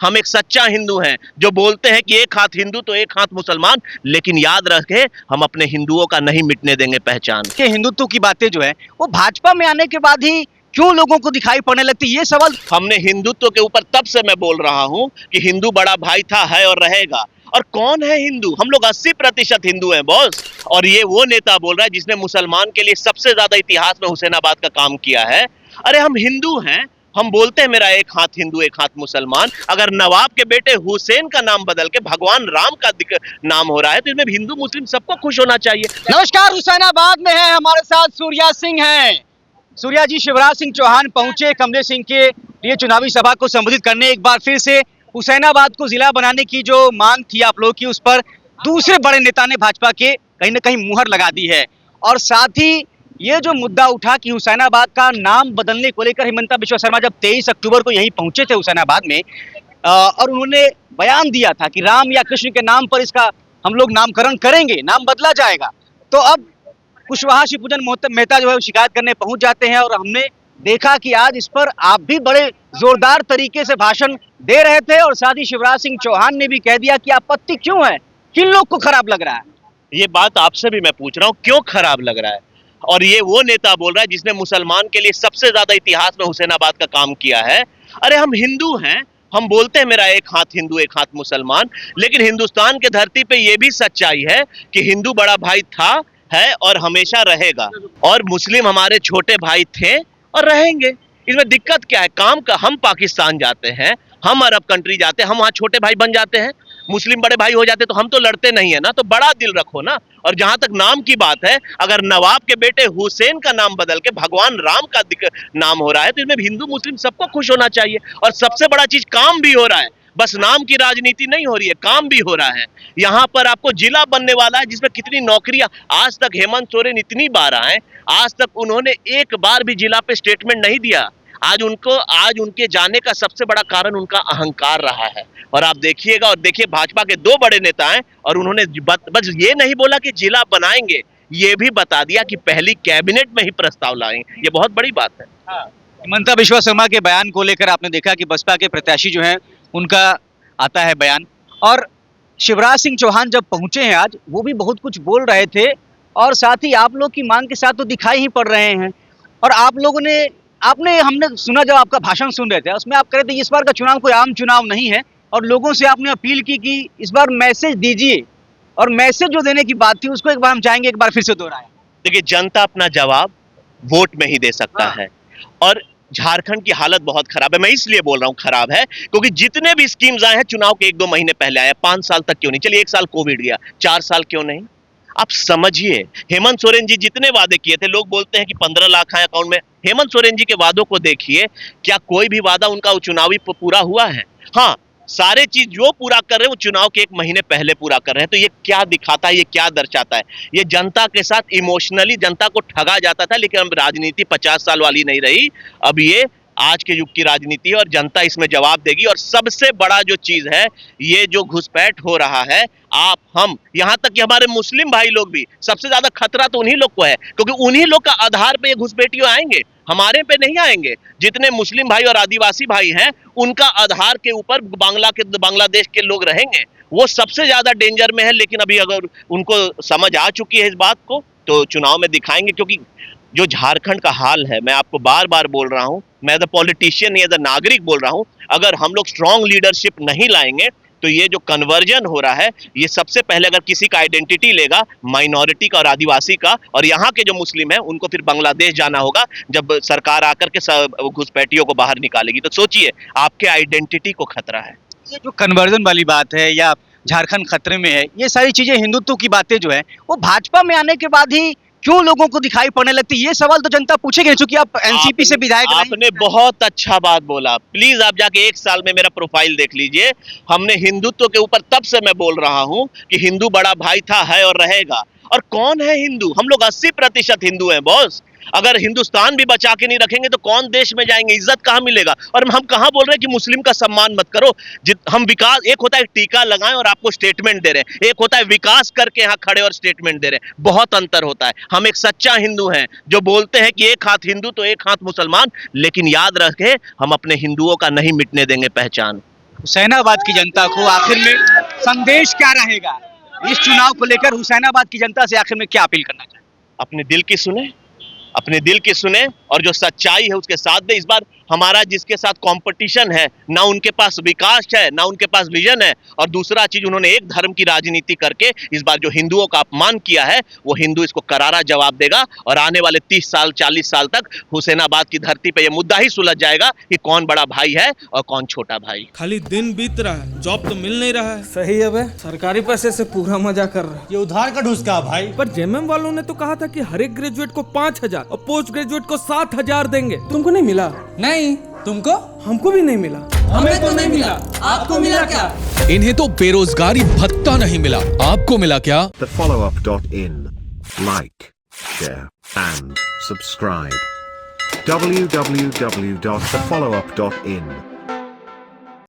हम एक सच्चा हिंदू हैं जो बोलते हैं कि एक हाथ हिंदू तो एक हाथ मुसलमान, लेकिन याद रखे हम अपने हिंदुओं का नहीं मिटने देंगे पहचान। के हिंदुत्व की बातें जो है वो भाजपा में आने के बाद ही क्यों लोगों को दिखाई पड़ने लगती है, ये सवाल। हमने हिंदुत्व के ऊपर तब से मैं बोल रहा हूं कि हिंदू बड़ा भाई था, है और रहेगा। और कौन है हिंदू? हम लोग 80% हिंदू हैं बॉस। और ये वो नेता बोल रहा है जिसने मुसलमान के लिए सबसे ज्यादा इतिहास में हुसैनाबाद का काम किया है। अरे हम हिंदू हैं, हम बोलते हैं मेरा एक हाथ हिंदू एक हाथ मुसलमान। अगर नवाब के बेटे हुसैन का नाम बदल के भगवान राम का नाम हो रहा है तो इसमें हिंदू मुस्लिम सबको खुश होना चाहिए। नमस्कार, हुसैनाबाद में है हमारे साथ सूर्या सिंह हैं। सूर्या जी, शिवराज सिंह चौहान पहुंचे कमलेश सिंह के लिए चुनावी सभा को संबोधित करने। एक बार फिर से हुसैनाबाद को जिला बनाने की जो मांग थी आप लोगों की, उस पर दूसरे बड़े नेता ने भाजपा के कहीं ना कहीं मुहर लगा दी है। और साथ ही ये जो मुद्दा उठा कि हुसैनाबाद का नाम बदलने को लेकर हिमंता बिश्वा शर्मा जब 23 अक्टूबर को यहीं पहुंचे थे हुसैनाबाद में, और उन्होंने बयान दिया था कि राम या कृष्ण के नाम पर इसका हम लोग नामकरण करेंगे, नाम बदला जाएगा। तो अब कुशवाहा शिवपूजन मेहता जो है वो शिकायत करने पहुंच जाते हैं और हमने देखा कि आज इस पर आप भी बड़े जोरदार तरीके से भाषण दे रहे थे और साथ ही शिवराज सिंह चौहान ने भी कह दिया कि आपत्ति क्यों है, किन लोग को खराब लग रहा है। ये बात आपसे भी मैं पूछ रहा हूँ, क्यों खराब लग रहा है? और ये वो नेता बोल रहा है जिसने मुसलमान के लिए सबसे ज्यादा इतिहास में हुसैनाबाद का काम किया है। अरे हम हिंदू हैं, हम बोलते हैं मेरा एक हाथ हिंदू एक हाथ मुसलमान, लेकिन हिंदुस्तान के धरती पे ये भी सच्चाई है कि हिंदू बड़ा भाई था, है और हमेशा रहेगा। और मुस्लिम हमारे छोटे भाई थे और रहेंगे। इसमें दिक्कत क्या है? काम का हम पाकिस्तान जाते हैं, हम अरब कंट्री जाते हैं, हम वहां छोटे भाई बन जाते हैं। मुस्लिम बड़े भाई हो जाते तो हम तो लड़ते नहीं है ना। तो बड़ा दिल रखो ना। और जहां तक नाम की बात है, अगर नवाब के बेटे हुसैन का नाम बदल के भगवान राम का नाम हो रहा है तो इसमें हिंदू मुस्लिम सबको खुश होना चाहिए। और सबसे बड़ा चीज, काम भी हो रहा है। बस नाम की राजनीति नहीं हो रही है, काम भी हो रहा है। यहाँ पर आपको जिला बनने वाला है जिसमें कितनी नौकरियां। आज तक हेमंत सोरेन इतनी बार आए, आज तक उन्होंने एक बार भी जिला पे स्टेटमेंट नहीं दिया। आज उनके जाने का सबसे बड़ा कारण उनका अहंकार रहा है। और आप देखिएगा, और देखिए भाजपा के दो बड़े नेता हैं और उन्होंने बस ये नहीं बोला कि जिला बनाएंगे, ये भी बता दिया कि पहली कैबिनेट में ही प्रस्ताव लाएंगे। ये बहुत बड़ी बात है। हिमंता बिश्वा शर्मा के बयान को लेकर आपने देखा कि बसपा के प्रत्याशी जो हैं उनका आता है बयान, और शिवराज सिंह चौहान जब पहुंचे हैं आज, वो भी बहुत कुछ बोल रहे थे और साथ ही आप लोग की मांग के साथ तो दिखाई ही पड़ रहे हैं। और आप लोगों ने हमने सुना, जब आपका भाषण सुन रहे थे उसमें आप कह रहे थे इस बार का चुनाव कोई आम चुनाव नहीं है और लोगों से आपने अपील की कि इस बार मैसेज दीजिए। और मैसेज जो देने की बात थी उसको एक बार हम चाहेंगे एक बार फिर से दोहराएं। देखिए, जनता अपना जवाब वोट में ही दे सकता है। और झारखंड की हालत बहुत खराब है। मैं इसलिए बोल रहा हूं खराब है क्योंकि जितने भी स्कीम्स आए हैं चुनाव के 1-2 महीने पहले आए। 5 साल तक क्यों नहीं? चलिए 1 साल कोविड गया, 4 साल क्यों नहीं? आप समझिए, हेमंत सोरेन जी जितने वादे किए थे, लोग बोलते हैं कि 15 लाख आए अकाउंट में। हेमंत सोरेन जी के वादों को देखिए, क्या कोई भी वादा उनका चुनावी पूरा हुआ है? हाँ, सारे चीज जो पूरा कर रहे हैं वो चुनाव के 1 महीने पहले पूरा कर रहे हैं। तो ये क्या दिखाता है, ये क्या दर्शाता है? ये जनता के साथ इमोशनली जनता को ठगा जाता था, लेकिन अब राजनीति 50 साल वाली नहीं रही। अब ये आज के युग की राजनीति है और जनता इसमें जवाब देगी। और सबसे बड़ा जो चीज है, ये जो घुसपैठ हो रहा है, आप हम यहां तक कि हमारे मुस्लिम भाई लोग भी, सबसे ज्यादा खतरा तो उन्हीं लोग को है क्योंकि उन्हीं लोग का आधार पे ये घुसपैठियों आएंगे, हमारे पे नहीं आएंगे। जितने मुस्लिम भाई और आदिवासी भाई हैं उनका आधार के ऊपर बांग्लादेश के लोग रहेंगे, वो सबसे ज्यादा डेंजर में है। लेकिन अभी अगर उनको समझ आ चुकी है इस बात को तो चुनाव में दिखाएंगे। क्योंकि जो झारखंड का हाल है, मैं आपको बार बार बोल रहा हूं, मैं as a politician as a नागरिक बोल रहा हूं, अगर हम लोग स्ट्रॉन्ग लीडरशिप नहीं लाएंगे तो ये जो कन्वर्जन हो रहा है, ये सबसे पहले अगर किसी का आइडेंटिटी लेगा माइनॉरिटी का और आदिवासी का, और यहाँ के जो मुस्लिम है उनको फिर बांग्लादेश जाना होगा जब सरकार आकर के घुसपैठियों को बाहर निकालेगी। तो सोचिए, आपके आइडेंटिटी को खतरा है। ये जो कन्वर्जन वाली बात है या झारखंड खतरे में है, ये सारी चीजें हिंदुत्व की बातें जो है वो भाजपा में आने के बाद ही क्यों लोगों को दिखाई पड़ने लगती है, ये सवाल तो जनता पूछेगी क्योंकि आप एनसीपी से विधायक रहे। आपने बहुत अच्छा बात बोला। प्लीज आप जाके 1 साल में मेरा प्रोफाइल देख लीजिए। हमने हिंदुत्व के ऊपर तब से मैं बोल रहा हूं कि हिंदू बड़ा भाई था, है और रहेगा। और कौन है हिंदू? हम लोग 80% हिंदू हैं बॉस। अगर हिंदुस्तान भी बचा के नहीं रखेंगे तो कौन देश में जाएंगे? इज्जत कहां मिलेगा? और हम कहां बोल रहे हैं कि मुस्लिम का सम्मान मत करो। हम विकास, एक होता है टीका लगाएं और आपको स्टेटमेंट दे रहे हैं, एक होता है विकास करके यहाँ खड़े और स्टेटमेंट दे रहे हैं। बहुत अंतर होता है। हम एक सच्चा हिंदू हैं जो बोलते हैं कि एक हाथ हिंदू तो एक हाथ मुसलमान, लेकिन याद रखे हम अपने हिंदुओं का नहीं मिटने देंगे पहचान। हुसैनाबाद की जनता को आखिर में संदेश क्या रहेगा इस चुनाव को लेकर? हुसैनाबाद की जनता से आखिर में क्या अपील करना चाहिए? अपने दिल की सुने, अपने दिल की सुने और जो सच्चाई है उसके साथ दे। इस बार हमारा जिसके साथ कंपटीशन है, ना उनके पास विकास है, ना उनके पास विजन है, और दूसरा चीज उन्होंने एक धर्म की राजनीति करके इस बार जो हिंदुओं का अपमान किया है, वो हिंदू इसको करारा जवाब देगा। और आने वाले 30 साल 40 साल तक हुसैनाबाद की धरती पे ये मुद्दा ही सुलझ जाएगा कि कौन बड़ा भाई है और कौन छोटा भाई। खाली दिन बीत रहा है, जॉब तो मिल नहीं रहा है। सही है बे, सरकारी पैसे से पूरा मजा कर रहे हैं। ये उधार का ढूसका भाई। पर जेएमएम वालों ने तो कहा था कि हर एक ग्रेजुएट को 5,000 और पोस्ट ग्रेजुएट को 7,000 देंगे। तुमको नहीं मिला? नहीं, तुमको? हमको भी नहीं मिला। हमें तो नहीं मिला, आपको मिला क्या? इन्हें तो बेरोजगारी भत्ता नहीं मिला, आपको मिला क्या? thefollowup.in. Like, share, and subscribe. www.thefollowup.in